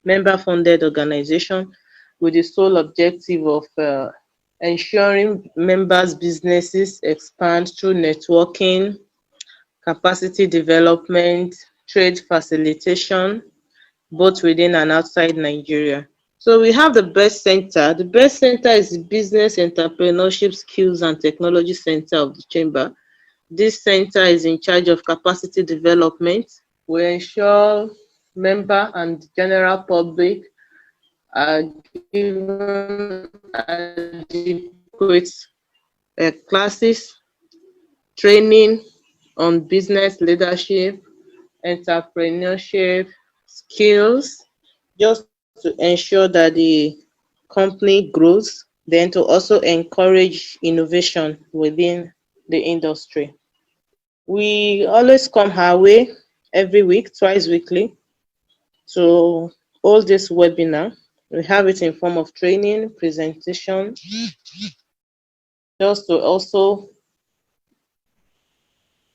member-funded organization with the sole objective of ensuring members' businesses expand through networking, capacity development, trade facilitation, both within and outside Nigeria. So we have the BEST Center. The BEST Center is the Business Entrepreneurship Skills and Technology Center of the Chamber. This center is in charge of capacity development. We ensure member and general public are given adequate classes, training on business leadership, entrepreneurship skills, just to ensure that the company grows, then to also encourage innovation within the industry. We always come our way every week, twice weekly, to hold this webinar. We have it in form of training, presentation, just to also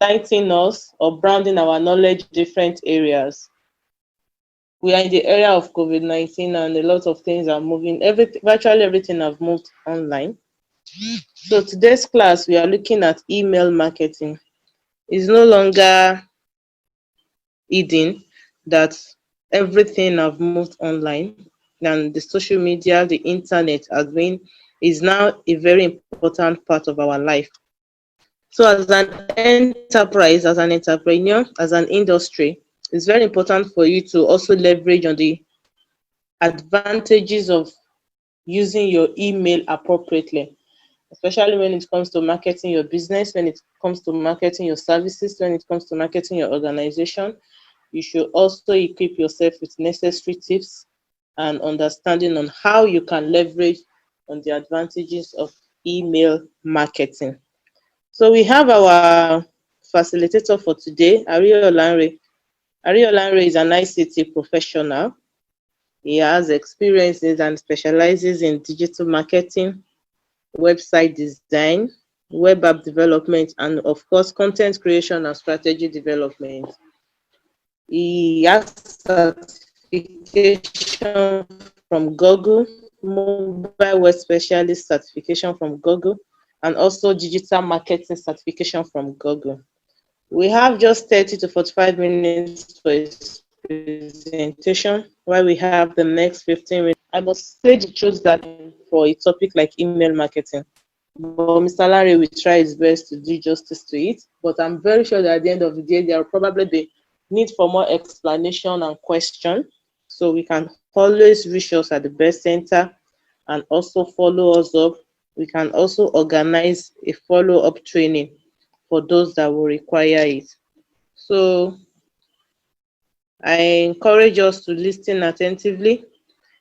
lighten us or broaden our knowledge in different areas. We are in the area of COVID-19 and a lot of things are moving. Virtually everything have moved online. So today's class, we are looking at email marketing. It's no longer hidden that everything have moved online, and the social media, the internet is now a very important part of our life. So as an enterprise, as an entrepreneur, as an industry, it's very important for you to also leverage on the advantages of using your email appropriately, especially when it comes to marketing your business, when it comes to marketing your services, when it comes to marketing your organization. You should also equip yourself with necessary tips and understanding on how you can leverage on the advantages of email marketing. So we have our facilitator for today, Ariyo Lanre. Ariyo Lanre is an ICT professional. He has experiences and specializes in digital marketing, website design, web app development, and of course, content creation and strategy development. He has certification from Google, mobile web specialist certification from Google, and also digital marketing certification from Google. We have just 30 to 45 minutes for his presentation, while we have the next 15 minutes. I must say the truth that for a topic like email marketing, but Mr. Lanre will try his best to do justice to it. But I'm very sure that at the end of the day, there will probably be need for more explanation and question. So we can always reach us at the BEST Center and also follow us up. We can also organize a follow-up training for those that will require it. So I encourage us to listen attentively.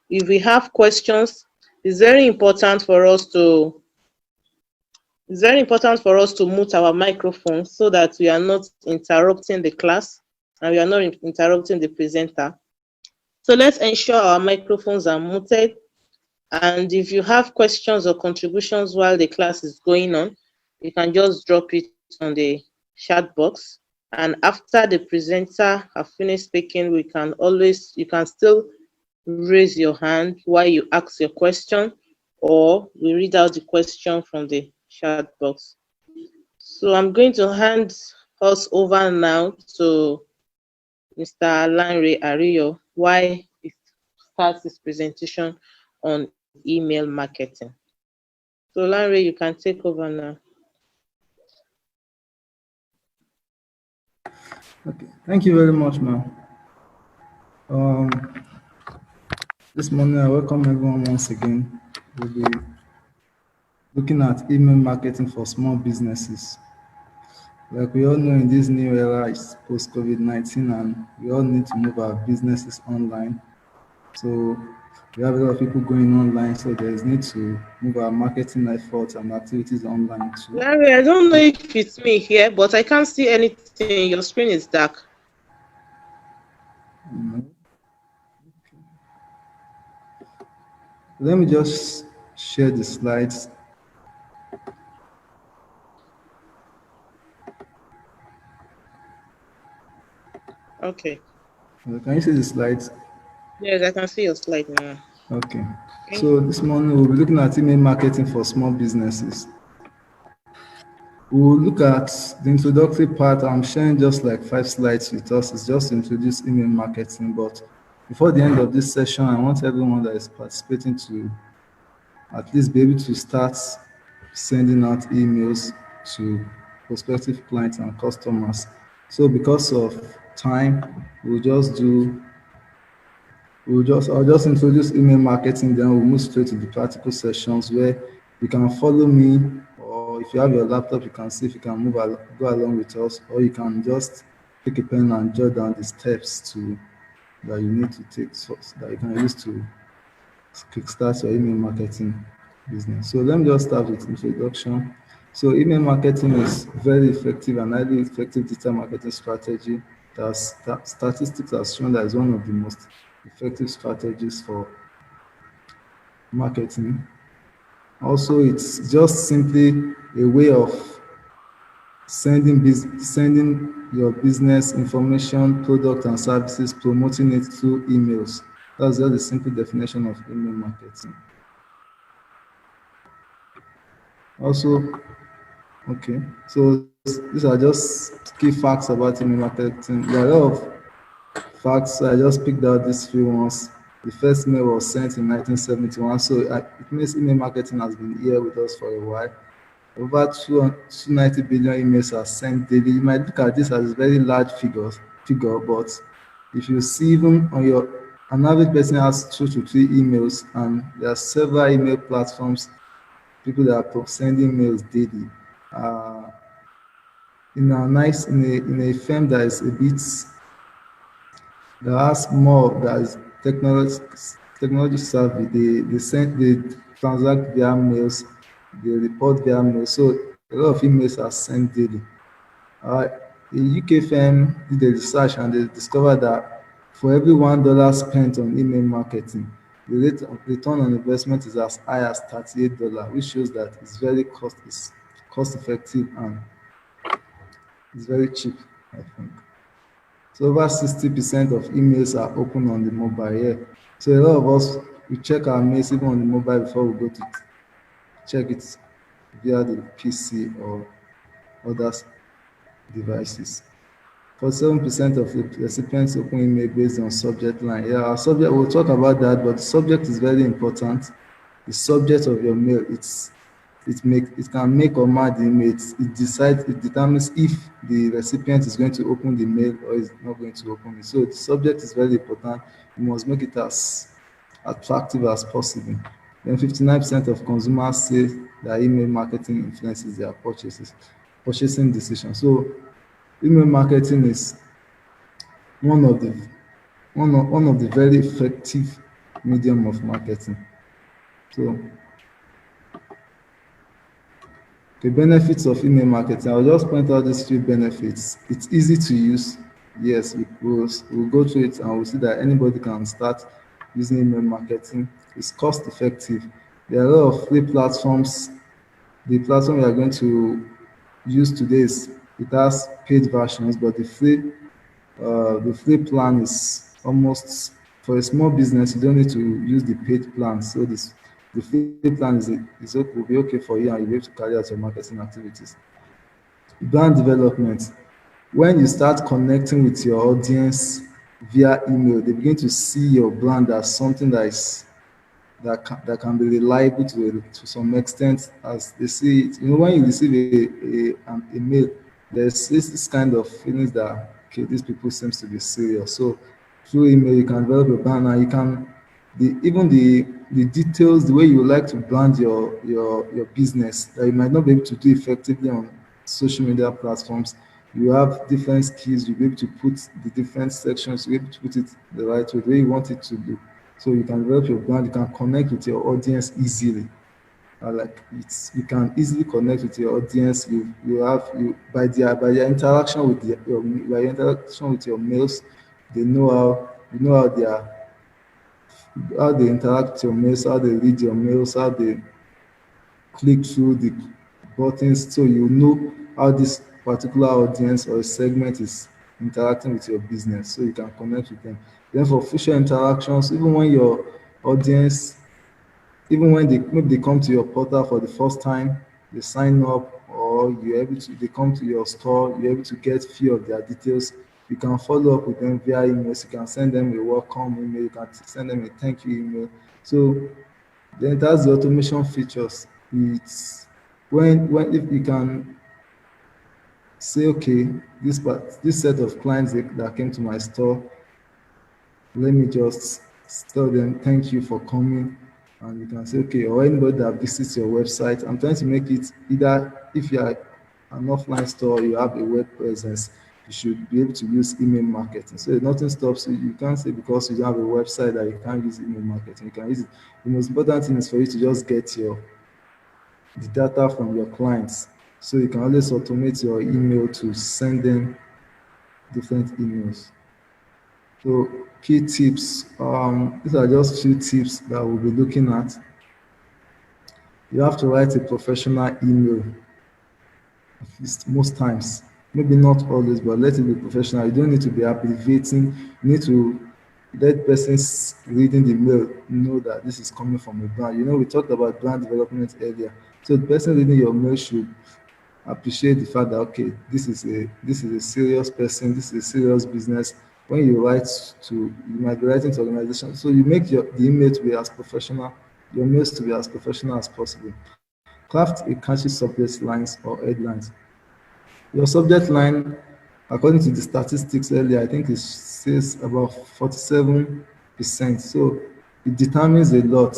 If we have questions, it's very important for us to mute our microphones so that we are not interrupting the class and we are not interrupting the presenter. So let's ensure our microphones are muted. And if you have questions or contributions while the class is going on, you can just drop it on the chat box. And after the presenter have finished speaking, you can still raise your hand while you ask your question, or we read out the question from the chat box. So I'm going to hand us over now to Mr. Lanre Ariyo, while he starts his presentation on email marketing. So Lanre, you can take over now. Okay, thank you very much, ma'am. This morning, I welcome everyone once again. We'll be looking at email marketing for small businesses. Like we all know, in this new era, it's post-COVID-19, and we all need to move our businesses online. So we have a lot of people going online, so there's need to move our marketing efforts and activities online too. Lanre, I don't know if it's me here, but I can't see anything. Your screen is dark. Let me just share the slides. Okay. Can you see the slides? Yes, I can see your slide now. Okay. Okay. So this morning we'll be looking at email marketing for small businesses. We'll look at the introductory part. I'm sharing just like 5 slides with us. It's just to introduce email marketing. But before the end of this session, I want everyone that is participating to at least be able to start sending out emails to prospective clients and customers. So because of time, I'll just introduce email marketing, then we'll move straight to the practical sessions where you can follow me, or if you have your laptop, you can see if you can go along with us, or you can just take a pen and jot down the steps that you need to take so that you can use to kickstart your email marketing business. So let me just start with introduction. So email marketing is very effective and highly effective digital marketing strategy. Statistics have shown that it's one of the most effective strategies for marketing. Also, it's just simply a way of sending your business information, product and services, promoting it through emails. That's just the simple definition of email marketing. Also, okay, so these are just key facts about email marketing. There are a lot of facts, so I just picked out these few ones. The first email was sent in 1971, so it means email marketing has been here with us for a while. Over 290 billion emails are sent daily. You might look at this as a very large figure, but if you see even on an average person has 2 to 3 emails, and there are several email platforms, people that are sending mails daily. Uh, in a firm that is a bit that has more that is technology savvy, they transact via mails, they report via mails. So a lot of emails are sent daily. Uh, a UK firm did a research and they discovered that for every $1 spent on email marketing, the rate of return on investment is as high as $38, which shows that it's cost effective and it's very cheap, I think. So over 60% of emails are open on the mobile. Yeah. So a lot of us we check our mails even on the mobile before we go to check it via the PC or other devices. 47% of the recipients open email based on subject line. Yeah, our subject, we'll talk about that, but the subject is very important. The subject of your mail, it can make or mar the email. It determines if the recipient is going to open the mail or is not going to open it. So the subject is very important. You must make it as attractive as possible. Then 59% of consumers say that email marketing influences their purchasing decisions. So email marketing is one of the one of the very effective medium of marketing. So the benefits of email marketing, I'll just point out these few benefits. It's easy to use. Yes, we'll go through it and we'll see that anybody can start using email marketing. It's cost effective. There are a lot of free platforms. The platform we are going to use today it has paid versions, but the free plan is almost for a small business. You don't need to use the paid plan. So the free plan will be okay for you, and you'll be able to carry out your marketing activities. Brand development. When you start connecting with your audience via email, they begin to see your brand as something that can be reliable to some extent as they see it. You know, when you receive a mail, there's this kind of feelings that okay, these people seems to be serious. So through email, you can develop a brand and you can even the details, the way you would like to brand your business that you might not be able to do effectively on social media platforms. You have different skills, you'll be able to put the different sections, you'll be able to put it the right way, the way you want it to be. So you can develop your brand, you can connect with your audience easily. You can easily connect with your audience. You have you by your interaction with by your interaction with your mails, they know how you know how they interact with your mails, how they read your mails, how they click through the buttons, so you know how this particular audience or segment is interacting with your business so you can connect with them. Then for future interactions, even when your audience, even when they maybe they come to your portal for the first time, they sign up, or you're able to they come to your store, you're able to get few of their details. You can follow up with them via emails. You can send them a welcome email. You can send them a thank you email. So then that's the automation features. It's when if you can say, okay, this set of clients that came to my store, let me just tell them thank you for coming, and you can say, okay, or anybody that visits your website. I'm trying to make it either if you are an offline store, you have a web presence, you should be able to use email marketing. So nothing stops you. You can't say because you don't have a website that you can't use email marketing. You can use it. The most important thing is for you to just get the data from your clients. So you can always automate your email to send them different emails. So key tips. These are just few tips that we'll be looking at. You have to write a professional email, at least most times. Maybe not always, but let it be professional. You don't need to be abbreviating. You need to let persons reading the mail know that this is coming from a brand. We talked about brand development earlier. So the person reading your mail should appreciate the fact that okay, this is a serious person, this is a serious business. When you write to, you might be writing to organization, so you make the email to be as professional, your mails to be as professional as possible. Craft a catchy subject lines or headlines. Your subject line, according to the statistics earlier, I think it says about 47%. So it determines a lot.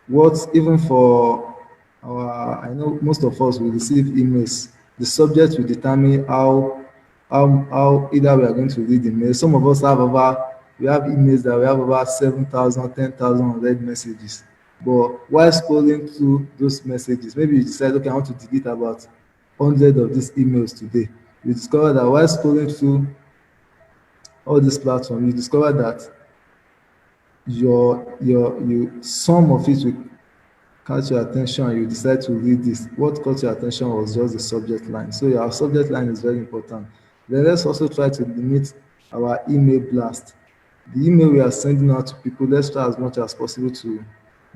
What even for I know most of us will receive emails. The subject will determine how either we are going to read the mail. Some of us we have emails that we have over 7,000, 10,000 read messages. But while scrolling through those messages, maybe you decide, okay, I want to delete about 100 of these emails today. You discover that while scrolling through all these platforms, you discover that you some of it will catch your attention and you decide to read this. What caught your attention was just the subject line. So your subject line is very important. Then let's also try to limit our email blast. The email we are sending out to people, let's try as much as possible to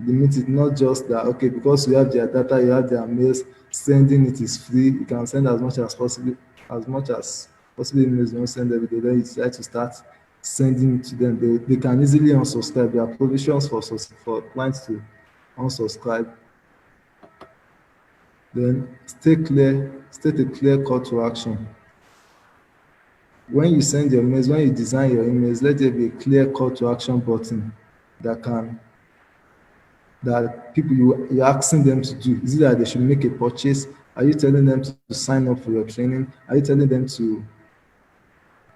limit it. Not just that, okay, because you have their data, you have their mails, sending it is free. You can send as much as possible emails. You don't send every day. Then you try to start sending it to them. They can easily unsubscribe. There are provisions for clients to unsubscribe. Then state a clear call to action. When you send your mails, when you design your emails, let there be a clear call to action button that can that people you're asking them to do. Is it that they should make a purchase? Are you telling them to sign up for your training? Are you telling them to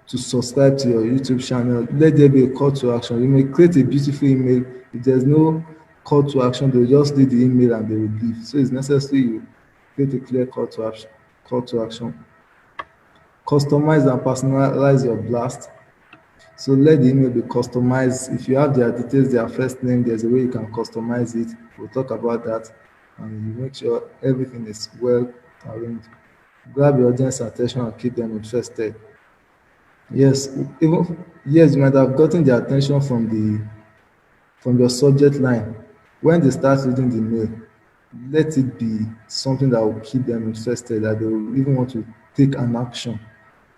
subscribe to your YouTube channel? Let there be a call to action. You may create a beautiful email. If there's no call to action, they'll just read the email and they will leave. So it's necessary you create a clear call to action. Customize and personalize your blast. So let the email be customized. If you have their details, their first name, there's a way you can customize it. We'll talk about that. And you make sure everything is well arranged. Grab your audience attention and keep them interested. Yes, you might have gotten their attention from your subject line. When they start reading the mail, let it be something that will keep them interested, that they will even want to take an action.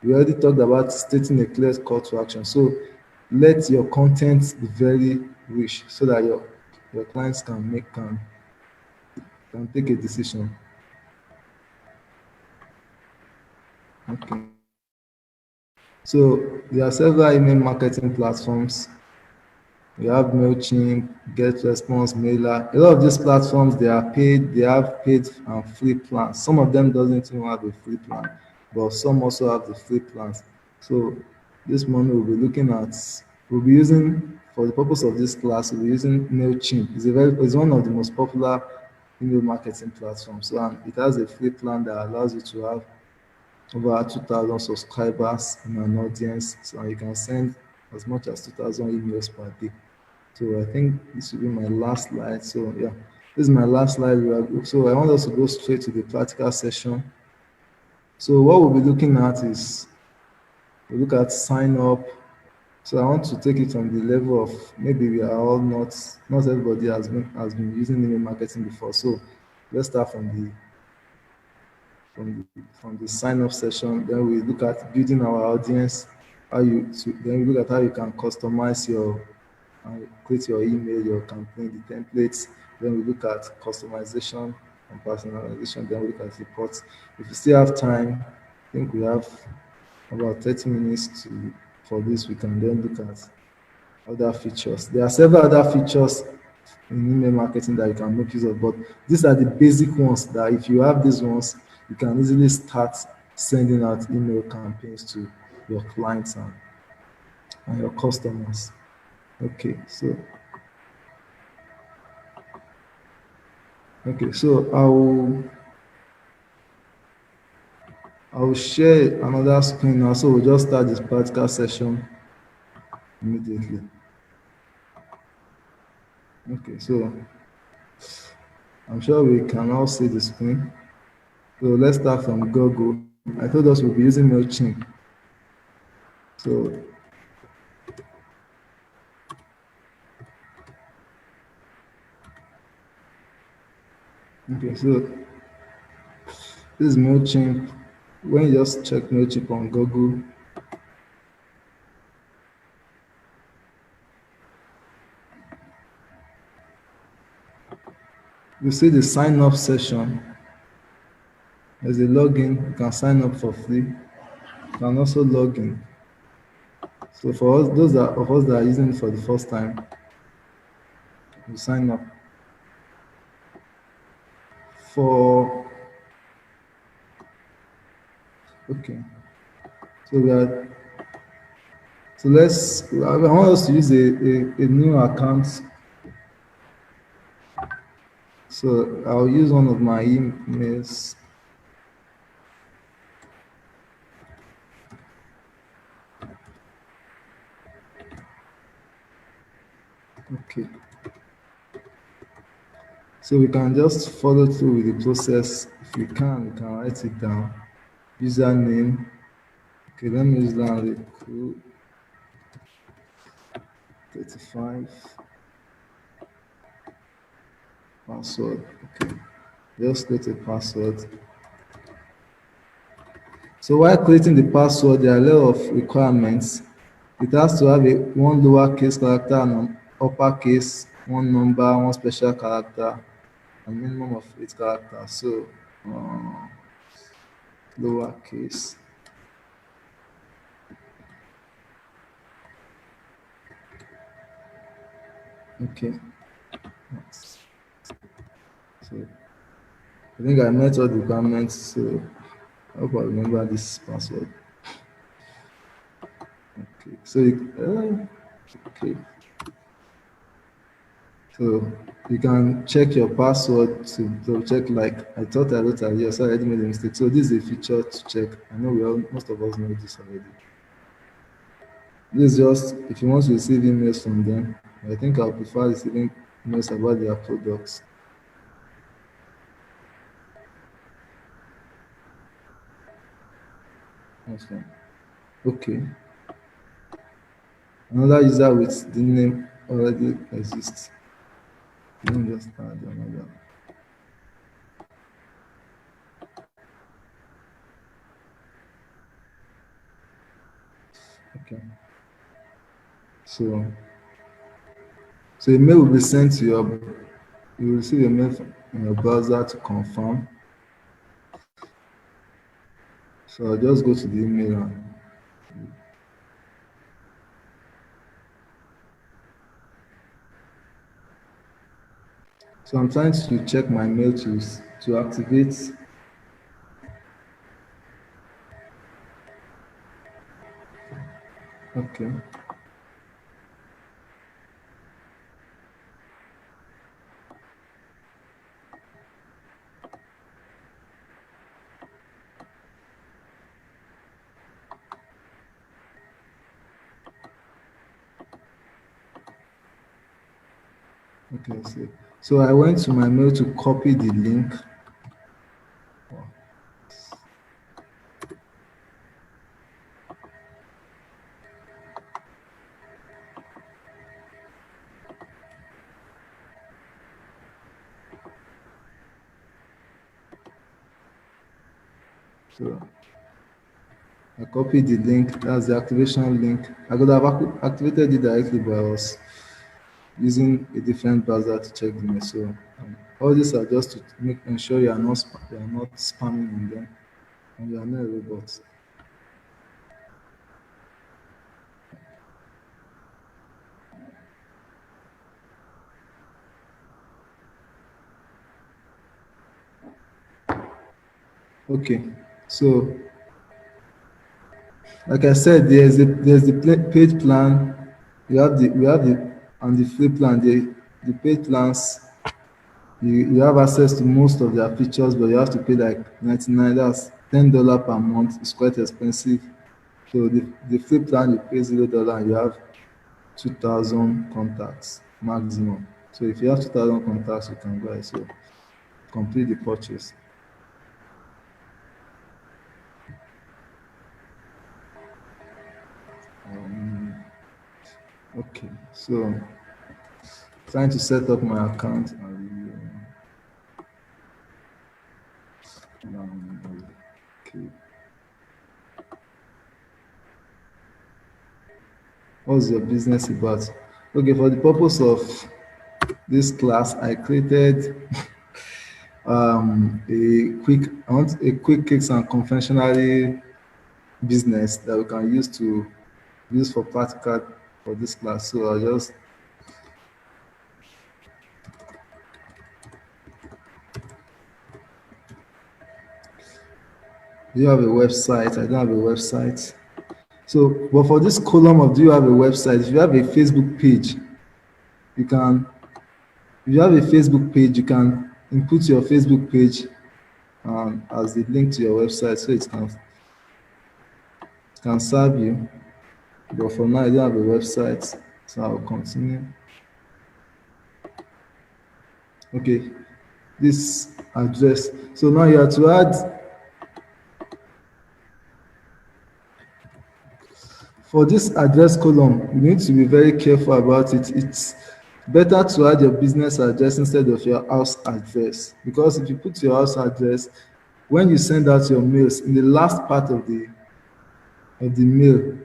We already talked about stating a clear call to action. So let your content be very rich so that your clients can take a decision. Okay. So there are several email marketing platforms. We have MailChimp, GetResponse, Mailer. A lot of these platforms, they are paid, they have paid and free plans. Some of them doesn't even have a free plan, but some also have the free plans. So this morning we'll be using, for the purpose of this class, we'll be using MailChimp. It's one of the most popular email marketing platforms. So and it has a free plan that allows you to have over 2,000 subscribers in an audience. So you can send as much as 2,000 emails per day. So I think this will be my last slide. So yeah, this is my last slide. So I want us to go straight to the practical session. So what we'll be looking at is We look at sign up. So I want to take it from the level of maybe we are all not everybody has been using email marketing before. So let's start from the sign up session. Then we look at building our audience. Then we look at how you can customize your create your email, your campaign, the templates. Then we look at customization and personalization. Then we look at reports. If you still have time, I think we have about 30 minutes for this. We can then look at other features. There are several other features in email marketing that you can make use of, but these are the basic ones that if you have these ones, you can easily start sending out email campaigns to your clients and your customers. Okay, so I'll share another screen now. So we'll just start this practical session immediately. Okay, so I'm sure we can all see the screen. So let's start from Google. I told us we'll be using MailChimp. So so this is MailChimp. When you just check MailChimp on Google, you see the sign up session. There's a login. You can sign up for free. You can also log in. So for us, of us that are using it for the first time, you sign up. For okay, so we are. So I want us to use a new account. So I'll use one of my emails. Okay. So we can just follow through with the process. If we can write it down. Username. Okay, let me use Lanre 35. Password. Okay. Just create a password. So while creating the password, there are a lot of requirements. It has to have one lowercase character and an uppercase, one number, one special character, a minimum of 8 characters. So lowercase. Okay. So I think I met all the requirements. So I hope I remember this password. Okay. So okay. So you can check your password to check, like I thought I wrote Ariyo, so I already made a mistake. So this is a feature to check. I know most of us know this already. This is just if you want to receive emails from them. I think I'll prefer receiving emails about their products. Awesome. Okay. Another user with the name already exists. Let me just add another. Okay. So a mail will be sent to you will receive a mail in your browser to confirm. So I'll just go to the email and so I'm trying to check my mail to activate. Okay. Okay, so I went to my mail to copy the link. So I copied the link. That's the activation link. I could have activated it directly, but I was using a different browser to check the mail. So all these are just to make ensure you are not spamming on them, and you are not a robot. Okay, so like I said, there's the paid plan. We have the and the free plan. The paid plans, you have access to most of their features, but you have to pay like 99. That's $10 per month. It's quite expensive. So the free plan, you pay $0 and you have 2,000 contacts maximum. So if you have 2,000 contacts, you can go ahead. So complete the purchase. Okay, so trying to set up my account. Okay. What's your business about? Okay, for the purpose of this class, I created I want a quick cakes and confectionery business that we can use for practical for this class. So I just do you have a website? I don't have a website. So, but for this column of do you have a website? If you have a Facebook page, you can. If you have a Facebook page, you can input your Facebook page as the link to your website, so it can serve you. But for now, I don't have a website, so I'll continue. Okay, this address. So now you have to add for this address column. You need to be very careful about it. It's better to add your business address instead of your house address, because if you put your house address, when you send out your mails in the last part of the mail,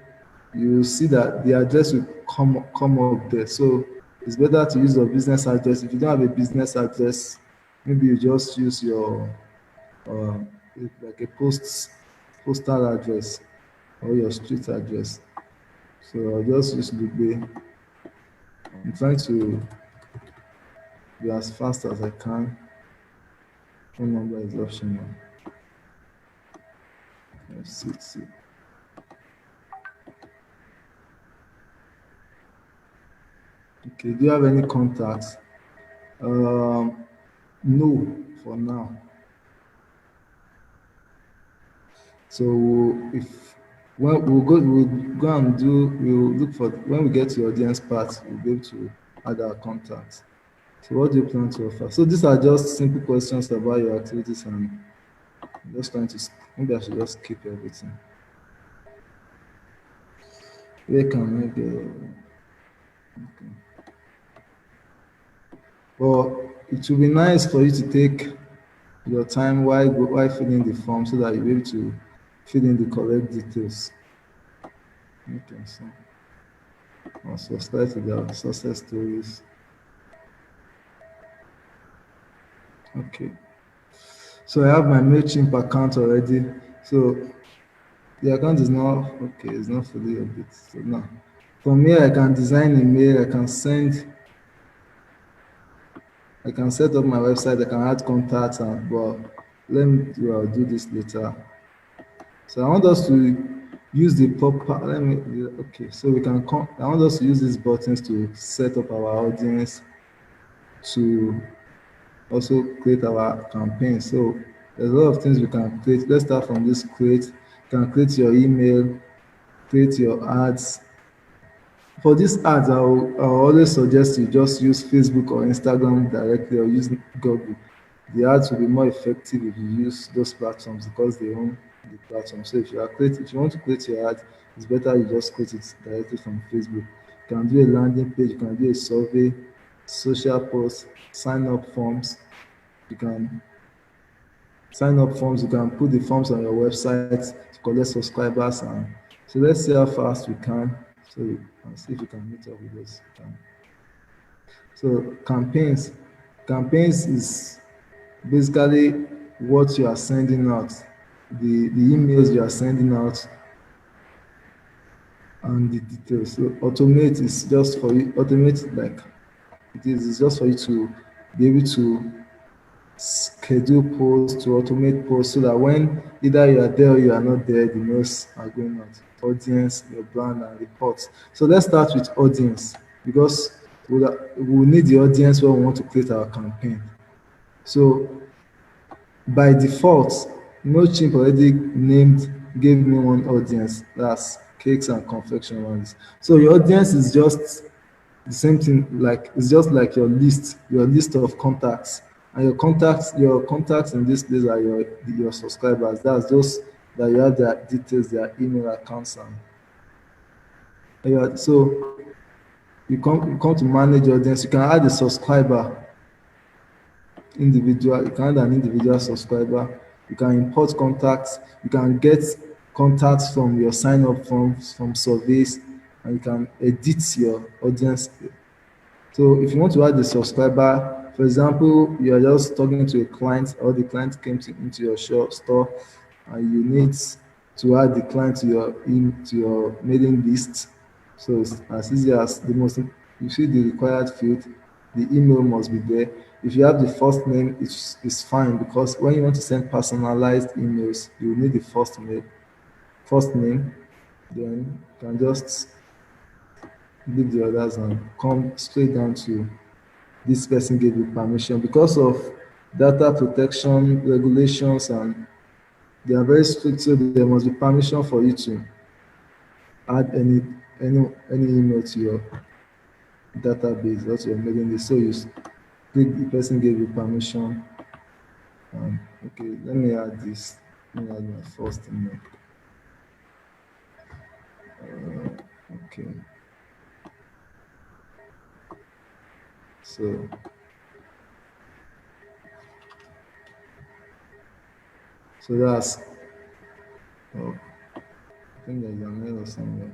you will see that the address will come up there. So it's better to use your business address. If you don't have a business address, maybe you just use your uh, like a postal address or your street address. So I'll just use Google. I'm trying to be as fast as I can. Phone number is optional. Let's see. Okay, do you have any contacts? No, for now. So if we'll go and we'll look for when we get to the audience part, we'll be able to add our contacts. So what do you plan to offer? So these are just simple questions about your activities, and I'm just trying to maybe I should just keep everything. Where can I go? But it will be nice for you to take your time while filling the form so that you'll be able to fill in the correct details. Okay, so I'll subscribe to their success stories. Okay. So I have my MailChimp account already. So the account is not okay, it's not fully updated. So now from here I can design a mail, I can set up my website, I can add contacts and but I'll do this later. So I want us to use the proper okay, so we can come I want us to use these buttons to set up our audience, to also create our campaign. So there's a lot of things we can create. Let's start from this create. You can create your email, create your ads. For these ads, I'll always suggest you just use Facebook or Instagram directly or use Google. The ads will be more effective if you use those platforms because they own the platform. So if you want to create your ad, it's better you just create it directly from Facebook. You can do a landing page, you can do a survey, social post, sign up forms. You can sign up forms. You can put the forms on your website to collect subscribers. And so let's see how fast we can. So and see if we can meet up with this. So campaigns is basically what you are sending out, the emails you are sending out, and the details. So automate is just for you. Automate like it is just for you to be able to schedule posts, to automate posts, so that when either you are there or you are not there, the mails are going out. Audience, your brand, and reports. So let's start with audience because we'll need the audience when we want to create our campaign. So by default, MailChimp already gave me one audience, that's cakes and confectionaries. So your audience is just the same thing, like it's just like your list of contacts. And your contacts in this place are your subscribers. That's those that you have their details, their email accounts, and yeah, so you come to manage your audience. You can add a subscriber individual, you can add an individual subscriber, you can import contacts, you can get contacts from your sign up forms, from surveys, and you can edit your audience. So if you want to add a subscriber, for example, you are just talking to a client or the client came into your store, and you need to add the client to your mailing list. So it's as easy as you see the required field, the email must be there. If you have the first name, it's fine, because when you want to send personalized emails, you will need the first name, then you can just leave the others and come straight down to this person gave you permission. Because of data protection regulations, and they are very strict, so there must be permission for you to add any email to your database or to your mailing list. So the person gave you permission. Okay, let me add this. Let me add my first email. Okay, so that's oh, I think there's an error somewhere.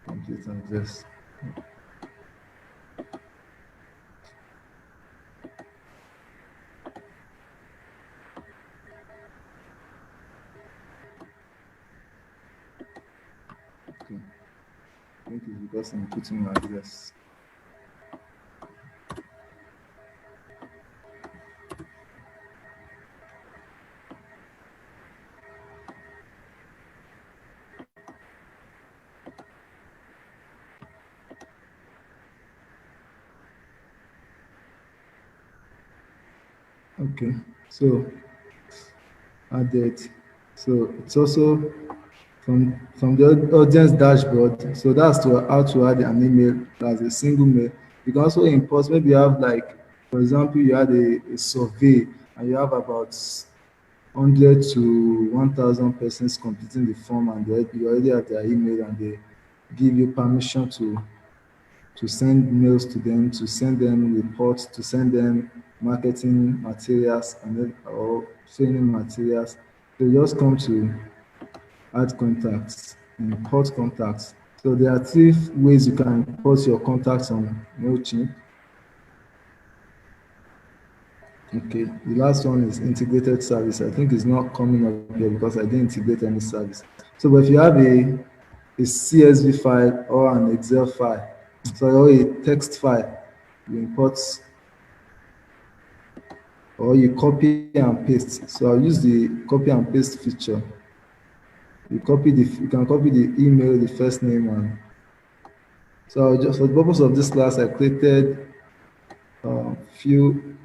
Complete and just okay. I think it's because I'm putting my address. Okay, so added. So it's also from the audience dashboard. So that's how to add an email as a single mail. You can also import, maybe you have like, for example, you had a survey and you have about 100 to 1,000 persons completing the form, and you already have their email, and they give you permission to send mails to them, to send them reports, to send them marketing materials, and then, or training materials. So you just come to add contacts, import contacts. So there are three ways you can import your contacts on MailChimp. Okay, the last one is integrated service. I think it's not coming up here because I didn't integrate any service. So, but if you have a CSV file or an Excel file, sorry, or a text file, you import or you copy and paste. So I'll use the copy and paste feature. You can copy the email, the first name, and so just for the purpose of this class, I created a few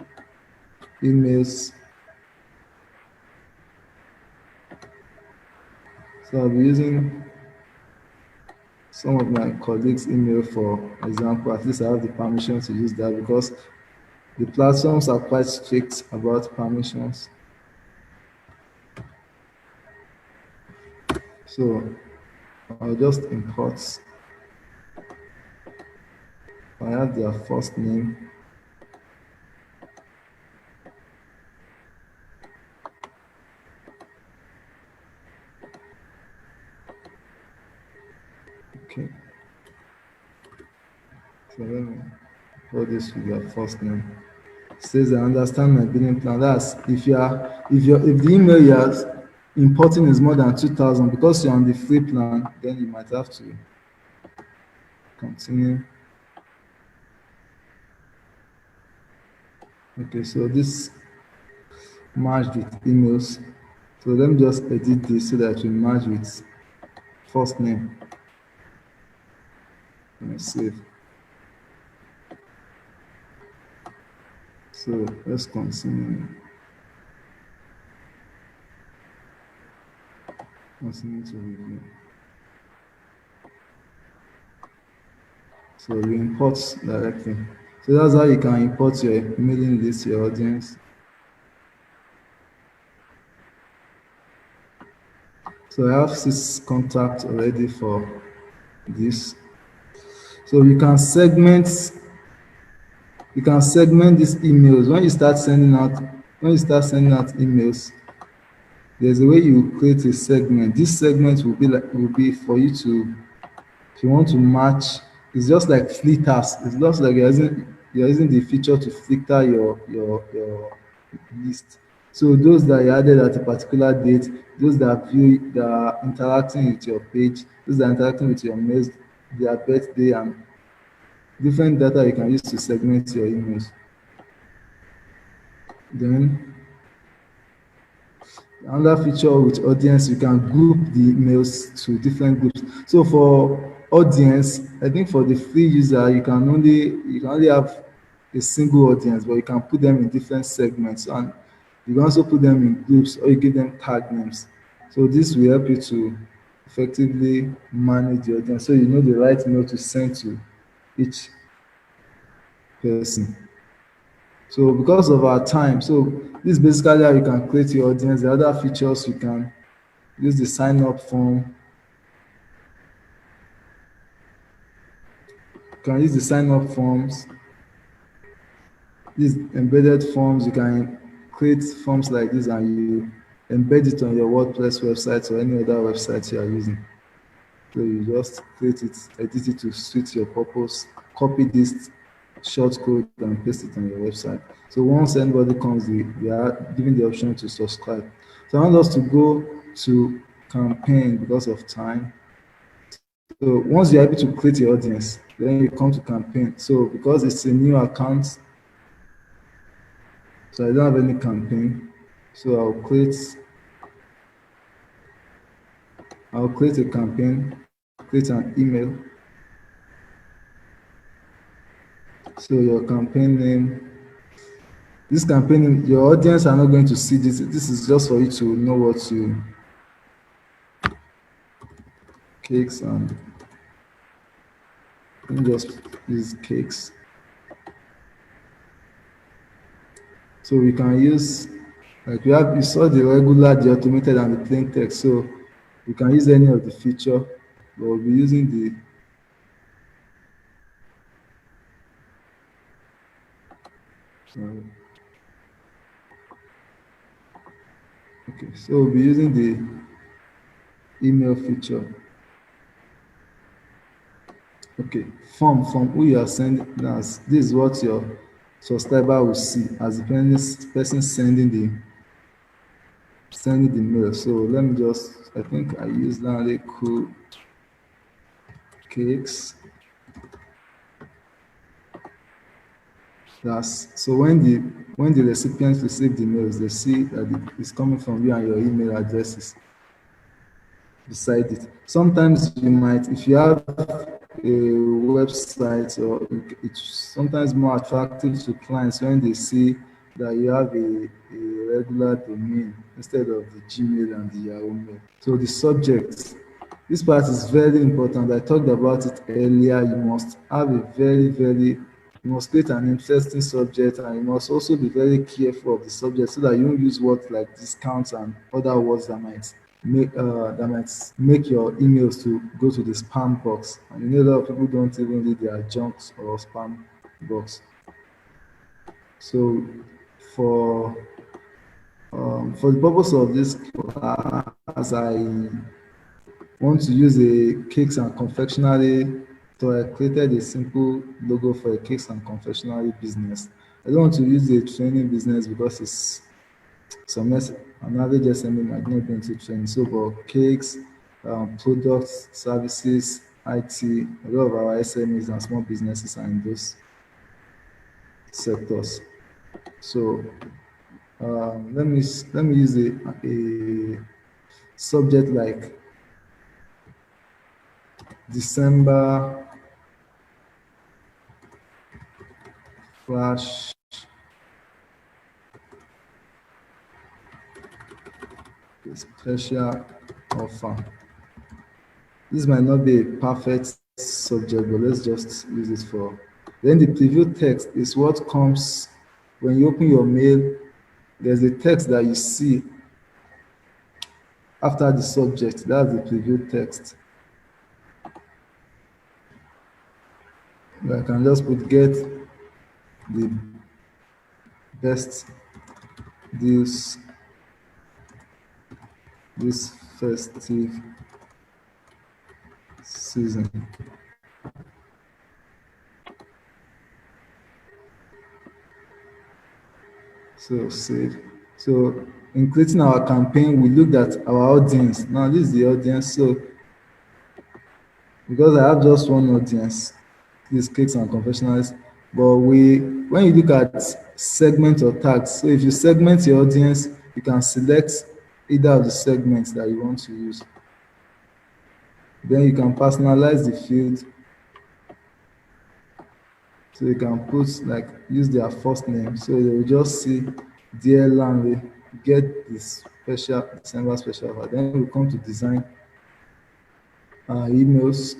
emails. So I'll be using some of my colleagues' email for example. At least I have the permission to use that because the platforms are quite strict about permissions. So I'll just import. I have their first name. me call this with your first name. Says I understand my billing plan. That's if the email you're importing is more than 2,000 because you're on the free plan, then you might have to continue. Okay, so this merged with emails. So let me just edit this so that we merge with first name. Let me save. So let's continue. Continue to review. So you import directly. So that's how you can import your mailing list, your audience. So I have 6 contacts already for this. So you can segment these emails. When you start sending out emails, there's a way you create a segment. This segment will be for you to, if you want to match, it's just like filters. It's just like you're using the feature to filter your list. So those that you added at a particular date, those that are interacting with your page, those that are interacting with your mails, their birthday, and different data you can use to segment your emails. Then another feature with audience, you can group the emails to different groups. So for audience, I think for the free user, you can only have a single audience, but you can put them in different segments, and you can also put them in groups, or you give them tag names. So this will help you to effectively manage the audience, so you know the right mail to send to each person. So because of our time, so this is basically how you can create your audience. The other features, you can use the sign up form. You can use the sign up forms. These embedded forms, you can create forms like this and you embed it on your WordPress website or any other website you are using. So you just create it, edit it to suit your purpose, copy this short code and paste it on your website. So once anybody comes, they are given the option to subscribe. So I want us to go to campaign because of time. So once you're able to create your audience, then you come to campaign. So because it's a new account, so I don't have any campaign. So I'll create a campaign, create an email. So your campaign name, this campaign, your audience are not going to see this. This is just for you to know what to cakes, and just use cakes. So we can use, like you saw the regular, the automated, and the plain text. So you can use any of the feature, but we'll be using the okay. So we'll be using the email feature. Okay, from who you are sending. This is what your subscriber will see as the person sending the mail. So let me just, I think I use Lanre cool cakes. So when the recipients receive the mails, they see that it's coming from you and your email addresses beside it. Sometimes you might, if you have a website, or it's sometimes more attractive to clients when they see that you have a regular domain instead of the Gmail and the Yahoo mail. So the subject, this part is very important. I talked about it earlier. You must have you must create an interesting subject, and you must also be very careful of the subject so that you don't use words like discounts and other words that might make your emails to go to the spam box. And you know a lot of people don't even read their junks or spam box. So for the purpose of this class, I want to use a cakes and confectionery So I created a simple logo for a cakes and confectionery business. I don't want to use a training business because it's some an average SME might not be into training. So, but cakes, products, services, IT, a lot of our SMEs and small businesses are in those sectors. So, let me use a subject like December flash special offer. This might not be a perfect subject, but let's just use it for. Then the preview text is what comes when you open your mail. There's a text that you see after the subject. That's the preview text. I can just put get the best deals this festive season. So save. So in creating our campaign, we looked at our audience. Now this is the audience. So because I have just one audience, these cakes and confectionaries, but when you look at segment or tags, so if you segment your audience, you can select either of the segments that you want to use. Then you can personalize the field. So you can put like use their first name. So they will just see dear Lanre, get this special December special offer. Then we come to design emails.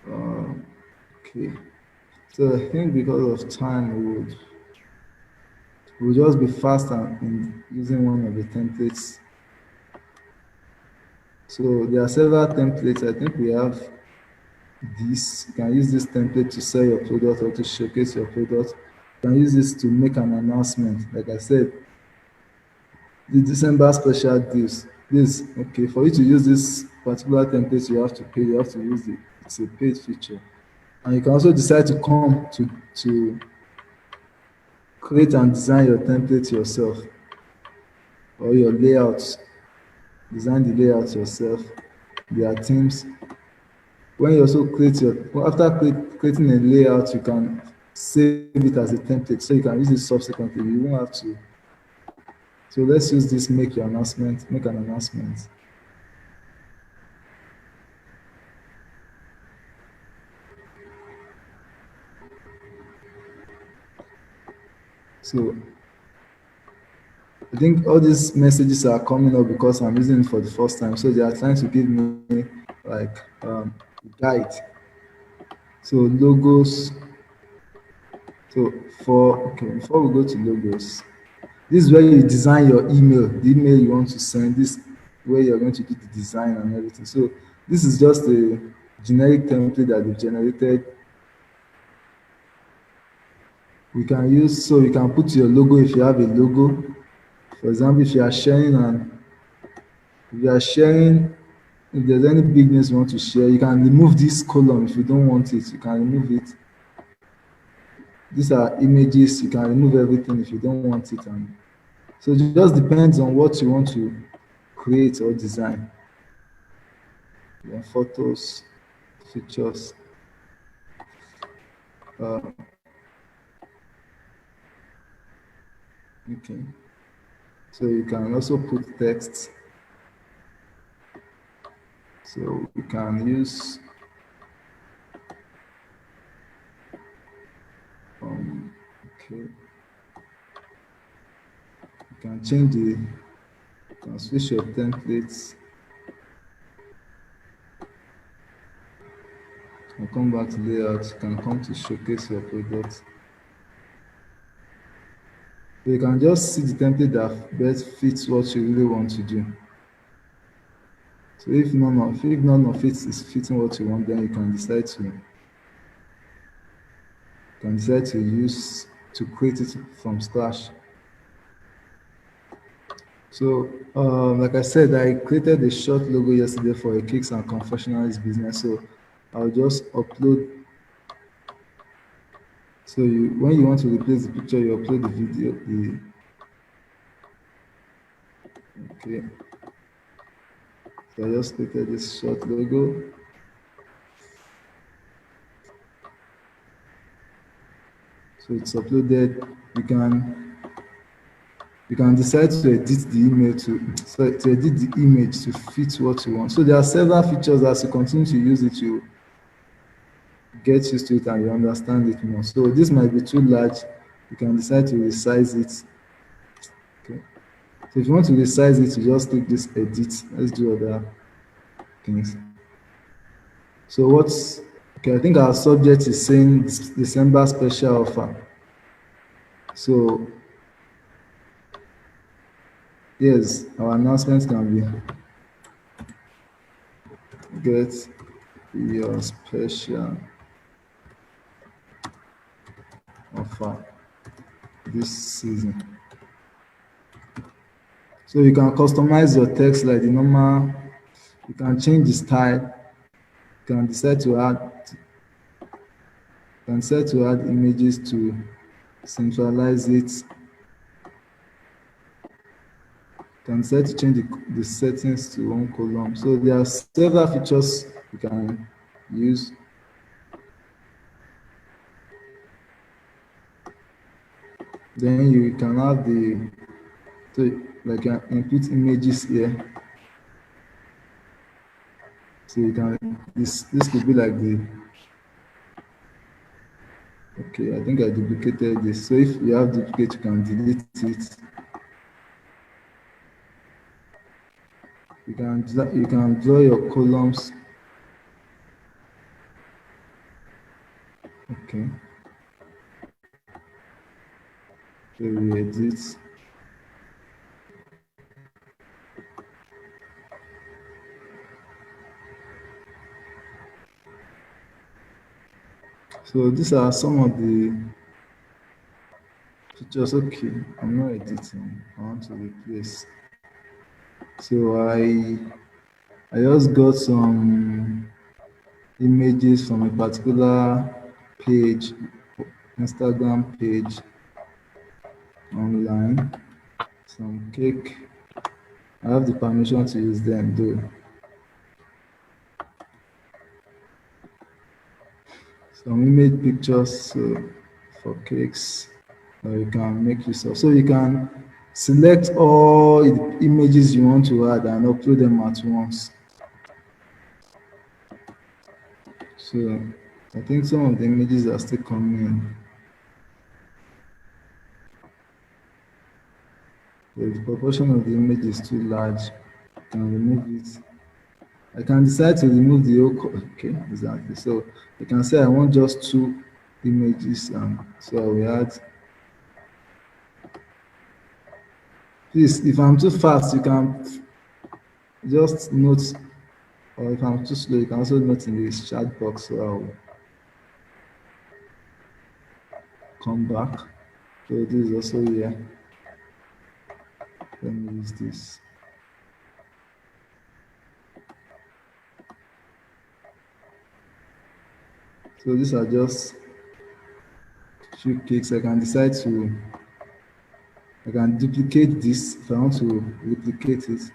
Okay. So I think because of time we'll just be faster in using one of the templates. So there are several templates. I think we have this. You can use this template to sell your product or to showcase your product. You can use this to make an announcement. Like I said, the December special deals. This okay for you to use this particular template, you have to pay. You have to use it. It's a paid feature, and you can also decide to come to create and design your template yourself or your layouts. Design the layout yourself. There are themes. When you also create your after creating a layout, you can save it as a template so you can use it subsequently. You won't have to. So let's use this make your announcement, make an announcement. So I think all these messages are coming up because I'm using it for the first time. So they are trying to give me like guide. So logos. So before we go to logos, this is where you design your email, the email you want to send. This where you're going to do the design and everything. So this is just a generic template that they've generated. We can use so you can put your logo if you have a logo. For example, if you are sharing and if you are sharing, if there's any big news you want to share, you can remove this column if you don't want it. You can remove it. These are images. You can remove everything if you don't want it, and so it just depends on what you want to create or design. Then photos, pictures. Uh, okay. So you can also put text. So we can use okay. You can change the you can switch your templates and come back to layout. You can come to showcase your product. So you can just see the template that best fits what you really want to do. So if none of it is fitting what you want, then you can decide to create it from scratch. So, like I said, I created a short logo yesterday for a cakes and confectionaries business. So, I'll just upload. So, when you want to replace the picture, you upload the video. Okay. So, I just created this short logo. So, it's uploaded. You can decide to edit the email to edit the image to fit what you want. So there are several features. As you continue to use it, you get used to it and you understand it more. So this might be too large. You can decide to resize it. Okay. So if you want to resize it, you just click this edit. Let's do other things. So what's okay? I think our subject is saying December special offer. So yes, our announcement can be get your special offer this season. So you can customize your text like the normal. You can change the style. You can decide to add. You can decide to add images to centralize it. You can decide to change the settings to one column. So there are several features you can use. Then you can have so like input images here. So you can this could be like the okay. I think I duplicated this. So if you have duplicate, you can delete it. You can draw your columns. Okay. So we edit. So these are some of the features. Okay, I'm not editing. I want to replace. So I just got some images from a particular page, Instagram page online. Some cake. I have the permission to use them though. Some image pictures for cakes you can make use of. So you can select all the images you want to add and upload them at once. So I think some of the images are still coming in. If the proportion of the image is too large, I can remove it. I can decide to remove the whole. Okay, exactly. So you can say I want just 2 images, and so I will add. Please, if I'm too fast, you can just note, or if I'm too slow, you can also note in this chat box. So I'll come back. So this is also here. Let me use this. So these are just few cakes. I can decide to, I can duplicate this if I want to replicate it.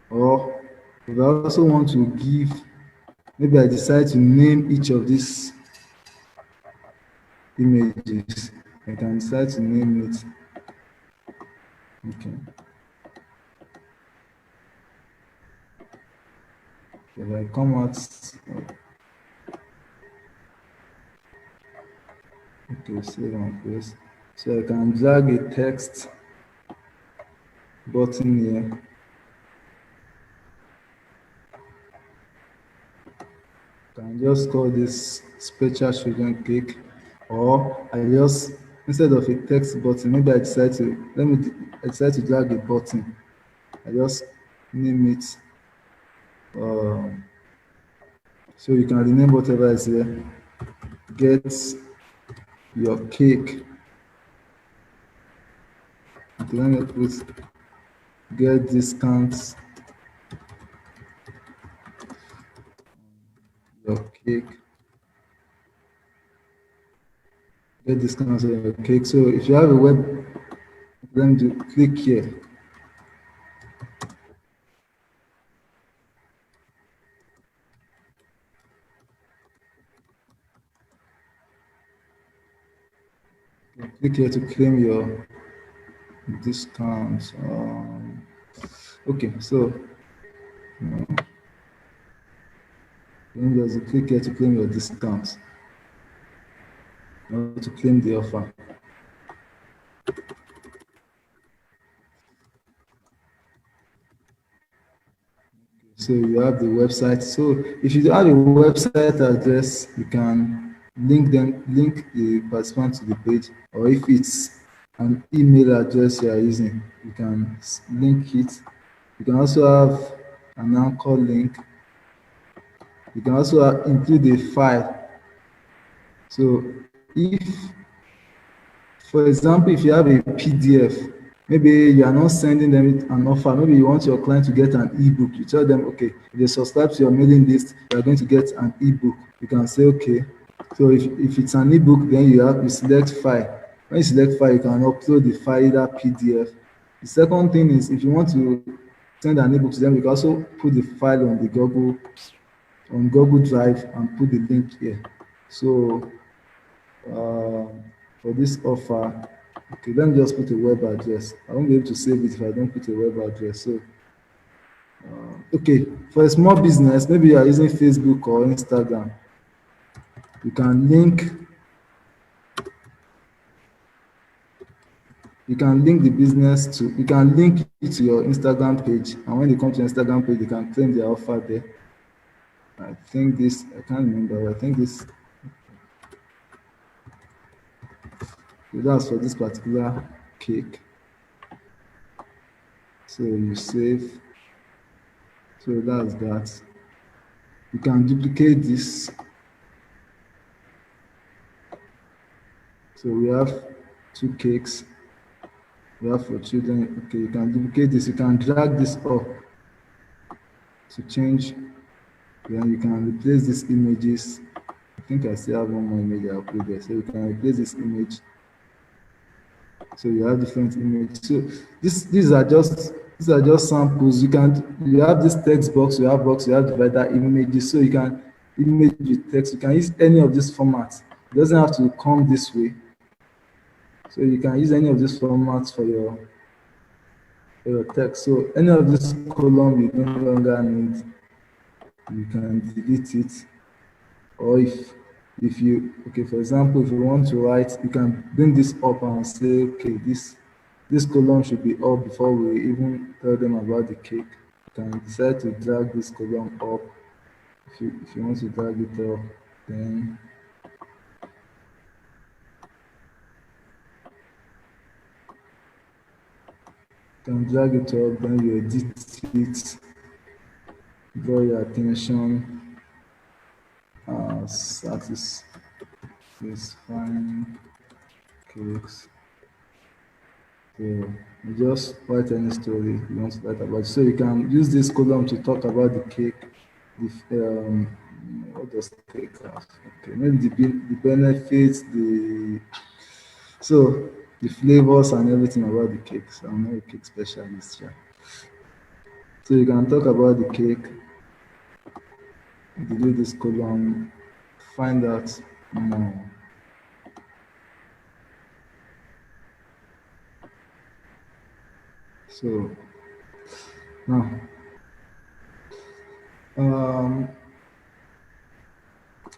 Or if I also want to give, maybe I decide to name each of these images. I can decide to name it. Okay. If I come out, okay, save and close. So I can drag a text button here. I can just call this special children cake, or I just, instead of a text button, maybe I decide to, I decide to drag a button. I just name it. So you can rename whatever is here. Get your cake. Okay, let me put get discounts your cake, get discounts on your cake. So if you have a web, let me do click here. Click here to claim your discounts. Okay, so let me just click here to claim your discounts or to claim the offer. So you have the website. So if you have a website address, you can link the participant to the page, or if it's an email address you are using, you can link it. You can also have an anchor link. You can also include a file. So if, for example, if you have a PDF, maybe you are not sending them an offer, maybe you want your client to get an ebook, you tell them, okay, if they subscribe to your mailing list, you are going to get an ebook. You can say, okay. So if it's an ebook, then you select file. When you select file, you can upload the file, either PDF. The second thing is, if you want to send an ebook to them, you can also put the file on Google Drive and put the link here. So for this offer, okay, let me just put a web address. I won't be able to save it if I don't put a web address. So okay, for a small business, maybe you are using Facebook or Instagram, you can link the business to, you can link it to your Instagram page, and when they come to your Instagram page, they can claim their offer there. I think this, I can't remember, I think this, so that's for this particular cake. So you save, so that's that. You can duplicate this. So we have 2 cakes. We have for children. Okay, you can duplicate this. You can drag this up to change. Then you can replace these images. I think I still have one more image I'll put there. So you can replace this image. So you have different images. So these are just samples. You have this text box, you have divider images. So you can image with text. You can use any of these formats. It doesn't have to come this way. So you can use any of these formats for your text. So any of this column you no longer need, you can delete it. Or if you, okay, for example, if you want to write, you can bring this up and say, okay, this column should be up before we even tell them about the cake. You can decide to drag this column up. If you want to drag it up, then you can drag it up, then you edit it, draw your attention, satisfying cakes. So you just write any story you want to write about. So you can use this column to talk about the cake. What does cake have? Okay, maybe the benefits, the flavors and everything about the cake. So I'm not a cake specialist. Yeah. So you can talk about the cake, delete this column, find out more. So now,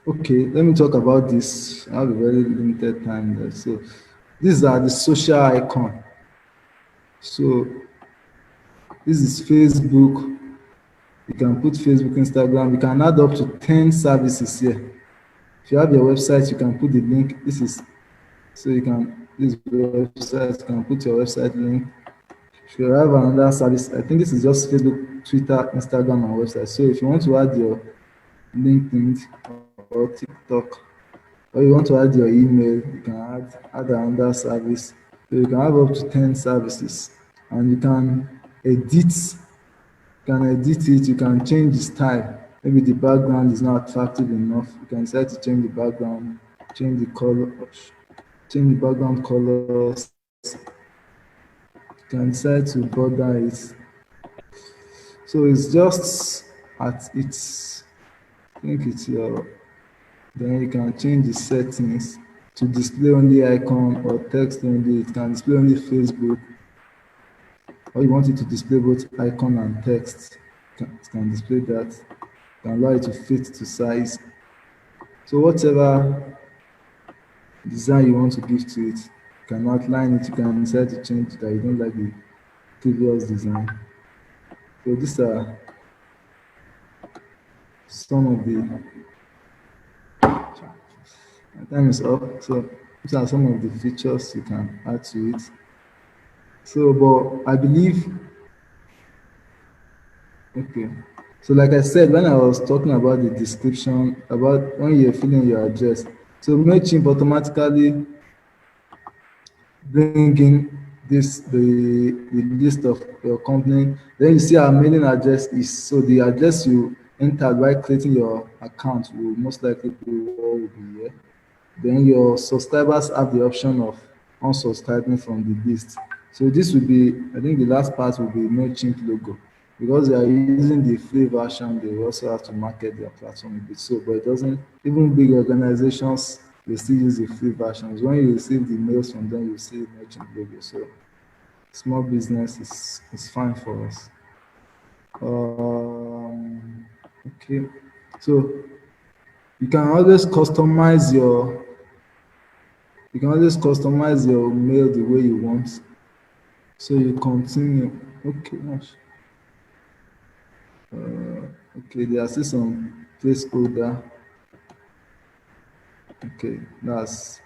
okay, let me talk about this. I have a very limited time there. So these are the social icon. So this is Facebook. You can put Facebook, Instagram. You can add up to 10 services here. If you have your website, you can put the link. This website, you can put your website link. If you have another service, I think this is just Facebook, Twitter, Instagram, and website. So if you want to add your LinkedIn or TikTok, or you want to add your email, you can add another service. So you can have up to 10 services, and you can edit, you can edit it, you can change the style. Maybe the background is not attractive enough. You can decide to change the background, change the color, change the background colors. You can decide to border it. So it's just at its, I think it's your, then you can change the settings to display only icon or text only. It can display only Facebook, or you want it to display both icon and text. It can display that. It can allow it to fit to size. So whatever design you want to give to it, you can outline it. You can decide to change that you don't like the previous design. So these are some of the, my time is up. So these are some of the features you can add to it. So, but I believe, okay. So, like I said, when I was talking about the description, about when you're filling your address, so MailChimp automatically bring in this the list of your company. Then you see our mailing address is, so the address you entered while creating your account will most likely be what will be here. Then your subscribers have the option of unsubscribing from the list. So this will be, I think the last part will be MailChimp logo. Because they are using the free version, they also have to market their platform a bit. So, but it doesn't, even big organizations, they still use the free versions. When you receive the mails from them, you see MailChimp logo. So small business is fine for us. Okay. So you can always customize your mail the way you want. So you continue. Okay, gosh. Okay, there are still some placeholder. Okay, that's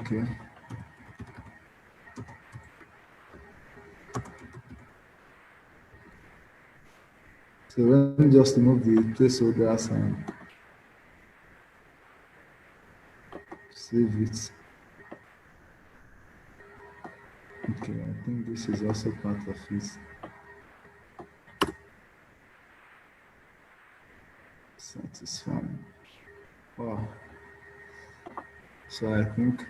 okay. So let me just remove the placeholders and save it. Okay, I think this is also part of it. Satisfying. Wow. So I think,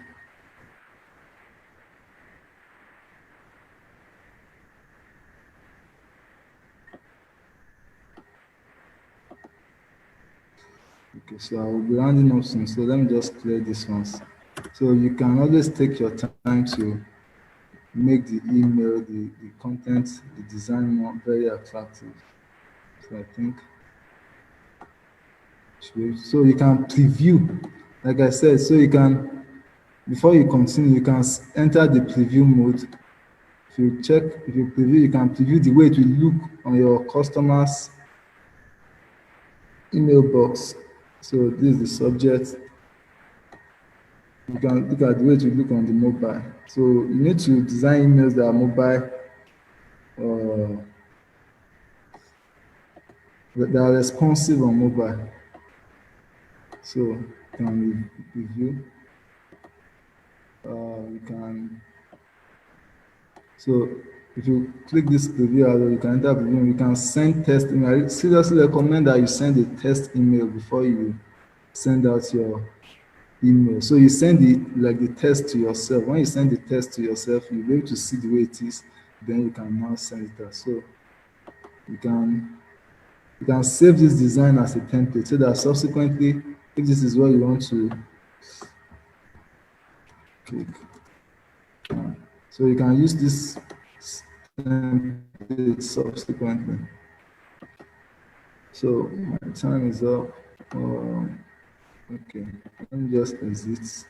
okay, so I will be rounding up soon. So let me just clear this ones. So you can always take your time to make the email, the content, the design more very attractive. So I think, so you can preview, like I said, so you can, before you continue, you can enter the preview mode. If you check, if you preview, you can preview the way it will look on your customer's email box. So this is the subject. You can look at the way it will look on the mobile. So you need to design emails that are mobile, uh, that are responsive on mobile. So you can review. You can, so if you click this preview arrow, you can enter preview. You can send test email. I seriously recommend that you send a test email before you send out your email. So you send it like the test to yourself. When you send the test to yourself, you'll be able to see the way it is. Then you can now send it out. So you can save this design as a template so that subsequently, if this is what you want to click, so you can use this template subsequently. So my time is up. Okay, let me just exit.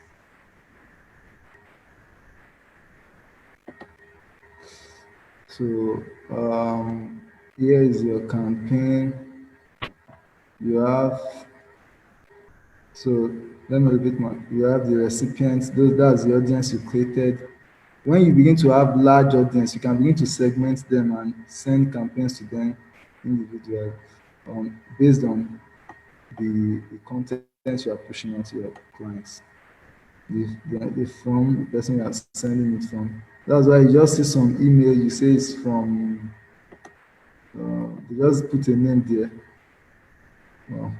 So here is your campaign. You have, so let me repeat you have the recipients, that's the audience you created. When you begin to have large audience, you can begin to segment them and send campaigns to them individually, based on the content you are pushing out to your clients. the from the person you are sending it from. That's why you just see some email, you say it's from, you just put a name there. Well,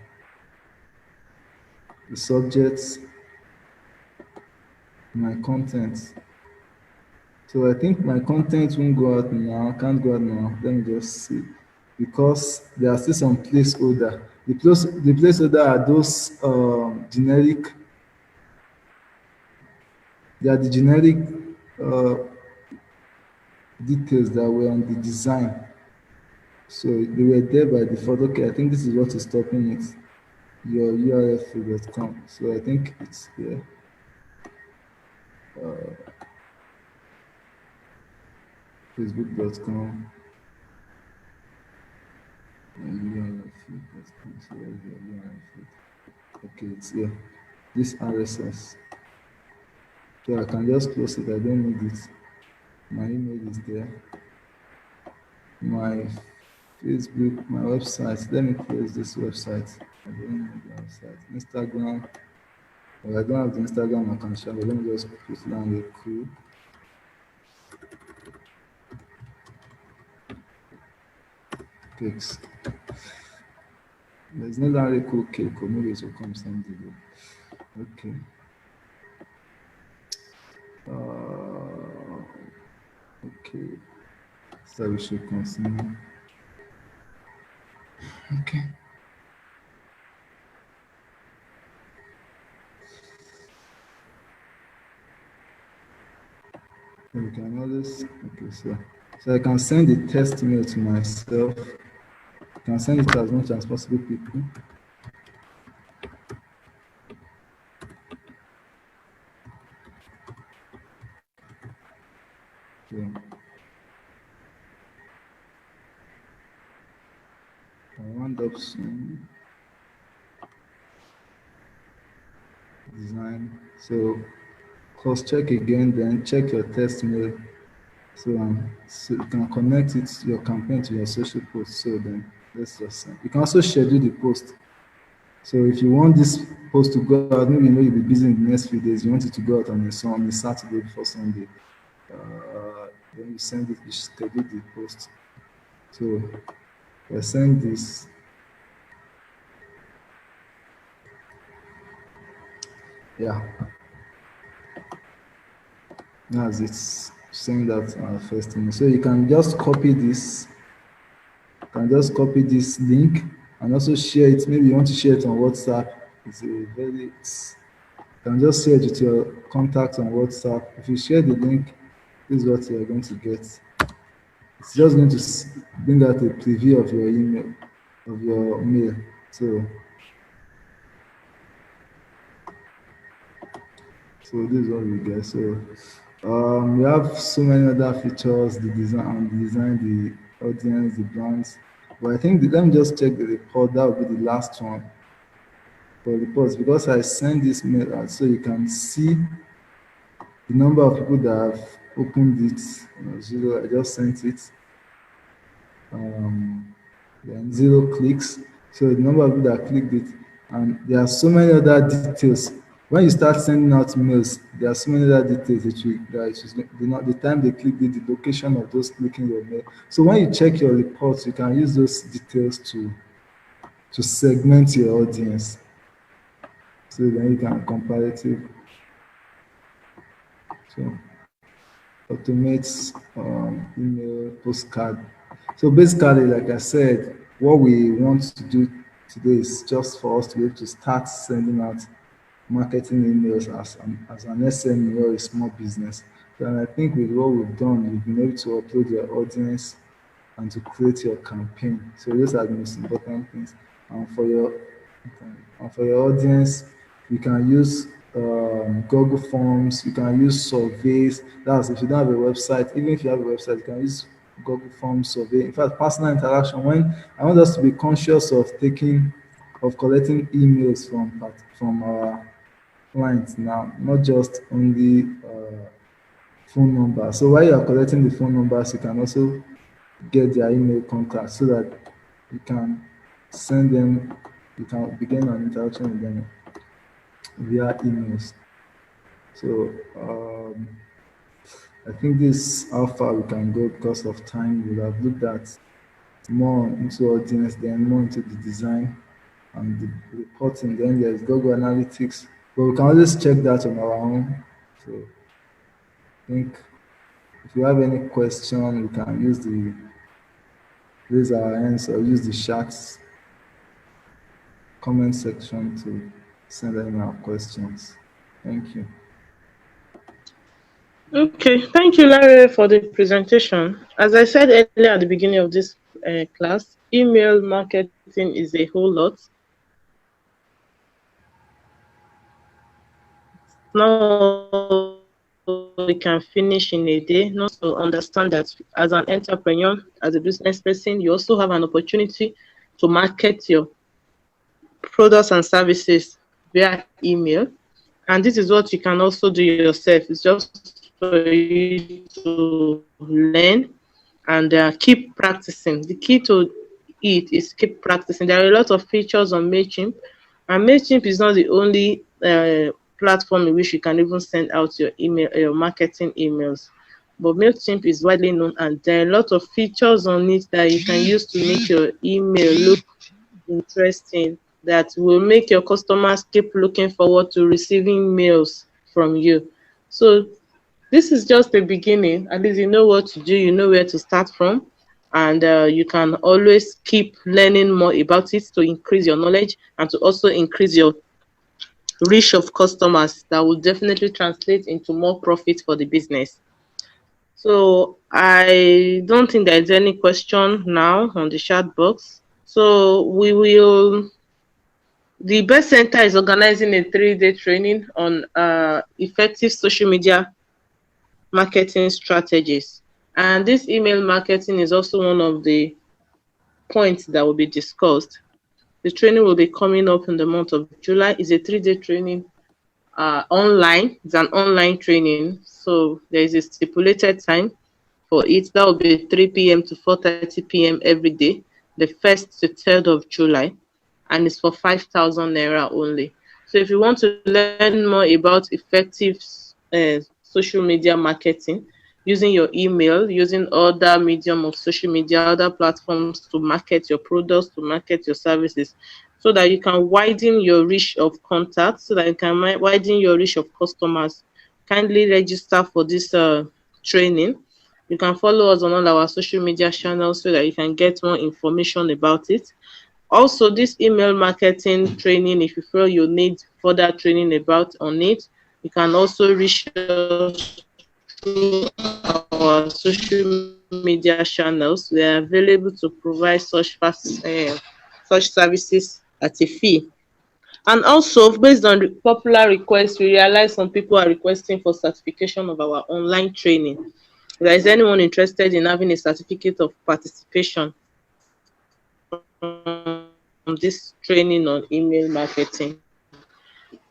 the subject, my content. So I think my content won't go out now, can't go out now. Let me just see. Because there are still some placeholder. The placeholder are those generic, they are the generic uh, details that were on the design. So they were there by default. Okay, I think this is what is stopping it. Your url.com. So I think it's here. Facebook.com. url.com. So where's your URL? Okay, it's here. This RSS. So I can just close it. I don't need it. My email is there. My Facebook, my website. Let me close this website. I don't need the website. Instagram. Well, I don't have the Instagram account, but let me just put Lanre cool. Cakes. There's no Lanre cool cake, or maybe it will come someday. Okay. Okay. So we should continue. Okay. We can always, okay, so I can send a test mail to myself. I can send it to as much as possible people. Yeah. I round up soon. Design. So cross check again, then check your test mail. So you can connect it your campaign to your social post. So then let's just send. You can also schedule the post. So if you want this post to go out, maybe you know you'll be busy in the next few days. You want it to go out on a Saturday before Sunday. Then you send it. You schedule the post. So I send this. Yeah. That's it. Send that first thing. So you can just copy this. You can just copy this link and also share it. Maybe you want to share it on WhatsApp. You can just share it with your contacts on WhatsApp. If you share the link, this is what you are going to get. It's just going to bring out a preview of your email, of your mail. So this is what we get. So we have so many other features, the design, the audience, the brands. But I think let me just check the report. That will be the last one for reports because I send this mail out so you can see the number of people that have opened it. Zero. I just sent it. Then 0 clicks. So the number of people that clicked it, and there are so many other details. When you start sending out mails, there are so many other details the time they clicked it, the location of those clicking your mail. So when you check your reports, you can use those details to segment your audience. So then you can comparative. So automates email postcard. So basically, like I said, what we want to do today is just for us to be able to start sending out marketing emails as an SME or a small business. And I think with what we've done, you've been able to upload your audience and to create your campaign. So those are the most important things. And for your audience, you can use Google Forms, you can use surveys. That's if you don't have a website, even if you have a website, you can use Google Forms, survey. In fact, personal interaction. When I want us to be conscious of collecting emails from our clients now, not just only phone number. So while you are collecting the phone numbers, you can also get their email contact so that you can send you can begin an interaction with them via emails. So I think this how far we can go because of time. We have looked at more into audience, then more into the design and the reporting. Then there's Google Analytics, but we can always check that on our own. So I think if you have any question, we can use the raise our hands or use the chats comment section to send in our questions. Thank you. Okay, thank you, Larry, for the presentation. As I said earlier at the beginning of this class, email marketing is a whole lot. Not all we can finish in a day. Not to understand that as an entrepreneur, as a business person, you also have an opportunity to market your products and services via email. And this is what you can also do yourself. It's just for you to learn and keep practicing. The key to it is keep practicing. There are a lot of features on MailChimp, and MailChimp is not the only platform in which you can even send out your email, your marketing emails. But MailChimp is widely known, and there are a lot of features on it that you can use to make your email look interesting, that will make your customers keep looking forward to receiving mails from you. So this is just the beginning. At least you know what to do, you know where to start from, and you can always keep learning more about it to increase your knowledge and to also increase your reach of customers that will definitely translate into more profit for the business. So I don't think there's any question now on the chat box. So we will the Best Center is organizing a 3-day training on effective social media marketing strategies. And this email marketing is also one of the points that will be discussed. The training will be coming up in the month of July. It's a 3-day training online. It's an online training. So there is a stipulated time for it. That will be 3 p.m. to 4:30 p.m. every day, the 1st to 3rd of July, and it's for 5,000 naira only. So if you want to learn more about effective social media marketing, using your email, using other medium of social media, other platforms to market your products, to market your services, so that you can widen your reach of contacts, so that you can widen your reach of customers, kindly register for this training. You can follow us on all our social media channels so that you can get more information about it. Also, this email marketing training, if you feel you need further training about on it, you can also reach us through our social media channels. We are available to provide such services at a fee. And also, based on popular requests, we realize some people are requesting for certification of our online training. If there is anyone interested in having a certificate of participation from this training on email marketing,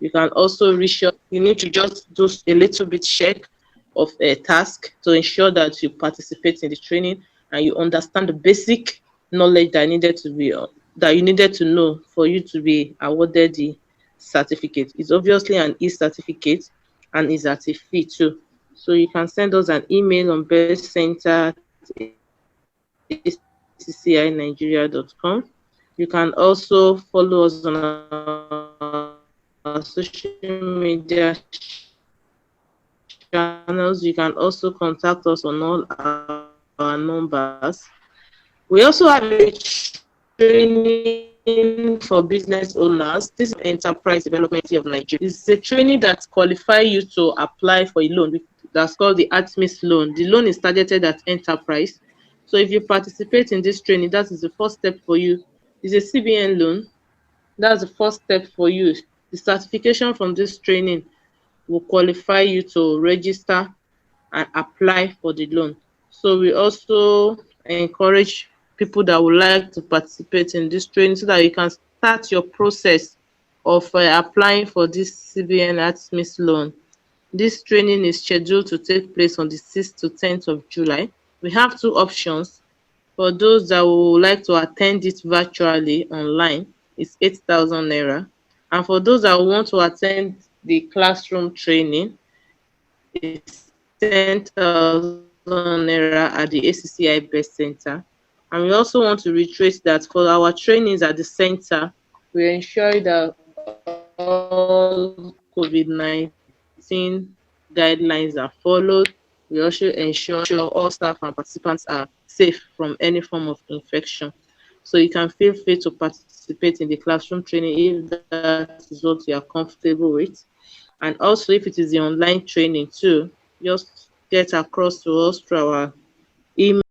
you can also reach us. You need to just do a little bit check of a task to ensure that you participate in the training and you understand the basic knowledge that you needed to know for you to be awarded the certificate. It's obviously an e-certificate and is at a fee too. So you can send us an email on bestcenter@accinigeria.com. You can also follow us on our social media channels. You can also contact us on all our numbers. We also have a training for business owners. This is Enterprise Development of Nigeria. It's a training that qualifies you to apply for a loan that's called the ACCI loan. The loan is targeted at enterprise. So if you participate in this training, that is the first step for you. It's a CBN loan. That's the first step for you. The certification from this training will qualify you to register and apply for the loan. So we also encourage people that would like to participate in this training so that you can start your process of applying for this CBN ATMIS loan. This training is scheduled to take place on the 6th to 10th of July. We have two options. For those that would like to attend it virtually online, it's 8,000 naira. And for those that want to attend the classroom training, is 10,000 naira at the ACCI Best Center. And we also want to reiterate that for our trainings at the center, we ensure that all COVID-19 guidelines are followed. We also ensure all staff and participants are safe from any form of infection. So you can feel free to participate in the classroom training if that is what you are comfortable with. And also, if it is the online training too, just get across to us through our email